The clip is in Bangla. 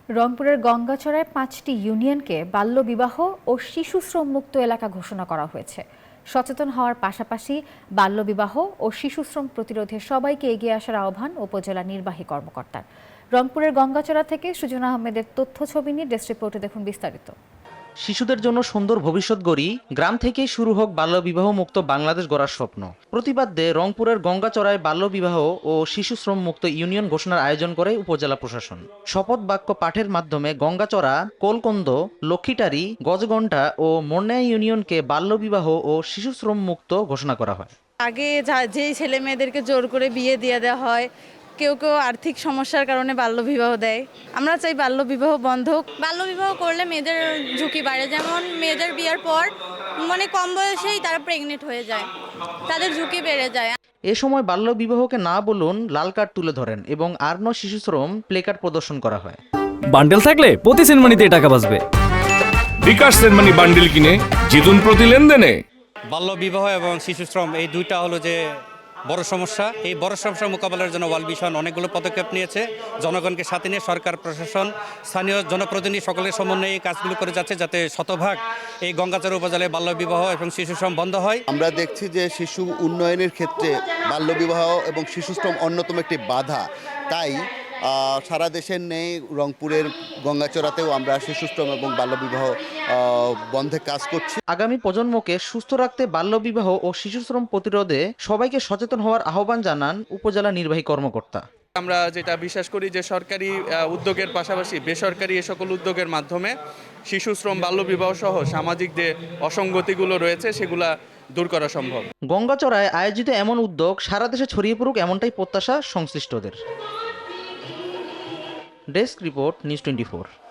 রংপুরের গঙ্গাচড়ায় ৫টি ইউনিয়নকে বাল্যবিবাহ ও শিশু শ্রম মুক্ত এলাকা ঘোষণা করা হয়েছে। সচেতন হওয়ার পাশাপাশি বাল্যবিবাহ ও শিশু শ্রম প্রতিরোধে সবাইকে এগিয়ে আসার আহ্বান উপজেলা নির্বাহী কর্মকর্তার। রংপুরের গঙ্গাচড়া থেকে সুজন আহমেদের তথ্য ছবি নিয়ে ডেস্ক রিপোর্টে দেখুন বিস্তারিত। শিশুদের জন্য সুন্দর ভবিষ্যৎ গড়ি, গ্রাম থেকেই শুরু হোক বাল্যবিবাহ মুক্ত বাংলাদেশ গড়ার স্বপ্ন। প্রতিবাদে রংপুরের গঙ্গাচড়ায় বাল্যবিবাহ ও শিশু শ্রম মুক্ত ইউনিয়ন ঘোষণার আয়োজন করে উপজেলা প্রশাসন। শপথ বাক্য পাঠের মাধ্যমে গঙ্গাচড়া, কোলকন্দ, লক্ষ্মীটারি, গজগন্ডা ও মোরনাই ইউনিয়নকে বাল্যবিবাহ ও শিশু শ্রম মুক্ত ঘোষণা করা হয়। আগে যেই ছেলে মেয়েদেরকে জোর করে বিয়ে দিয়ে দেওয়া হয়, কেউ কেউ আর্থিক সমস্যার কারণে বাল্যবিবাহ দেয়। আমরা চাই বাল্যবিবাহ বন্ধ হোক। বাল্যবিবাহ করলে মেয়েদের ঝুঁকি বাড়ে, যেমন মেয়েদের বিয়ের পর কম বয়সেই তারা প্রেগনেন্ট হয়ে যায়, তাদের ঝুঁকি বেড়ে যায়। এ সময় বাল্যবিবাহকে না বলুন লাল কার্ড তুলে ধরেন এবং আর নো শিশু শ্রম প্লেকার্ড প্রদর্শন করা হয়। বান্ডেল থাকলে প্রতি সেনমানিতে টাকা বাঁচবে। বিকাশ সেনমানি বান্ডেল কিনে জিতুন প্রতি লেনদেনে। বাল্যবিবাহ এবং শিশু শ্রম এই দুইটা হলো যে বড় সমস্যা। এই বড় সমস্যা মোকাবেলার জন্য ওয়ার্ল্ড ভিশন অনেকগুলো পদক্ষেপ নিয়েছে। জনগণকে সাথে নিয়ে সরকার, প্রশাসন, স্থানীয় জনপ্রতিনিধি সকলের সমন্বয়ে এই কাজগুলো করে যাচ্ছে, যাতে শতভাগ এই গঙ্গাচড়া উপজেলায় বাল্যবিবাহ এবং শিশু শ্রম বন্ধ হয়। আমরা দেখছি যে শিশু উন্নয়নের ক্ষেত্রে বাল্যবিবাহ এবং শিশু শ্রম অন্যতম একটি বাধা। তাই সারা দেশের নেই রংপুরের গঙ্গাচড়াতেও আমরা শিশু শ্রম এবং বাল্যবিবাহ বন্ধে কাজ করছি। আগামী প্রজন্মকে সুস্থ রাখতে বাল্যবিবাহ ও শিশু শ্রম প্রতিরোধে সবাইকে সচেতন হওয়ার আহ্বান জানান উপজেলা নির্বাহী কর্মকর্তা। আমরা যেটা বিশ্বাস করি যে সরকারি উদ্যোগের পাশাপাশি বেসরকারি এ সকল উদ্যোগের মাধ্যমে শিশু শ্রম, বাল্যবিবাহ সহ সামাজিক যে অসঙ্গতিগুলো রয়েছে সেগুলা দূর করা সম্ভব। গঙ্গাচড়ায় আয়োজিত এমন উদ্যোগ সারা দেশে ছড়িয়ে পড়ুক, এমনটাই প্রত্যাশা সংশ্লিষ্টদের। Desk report, news 24।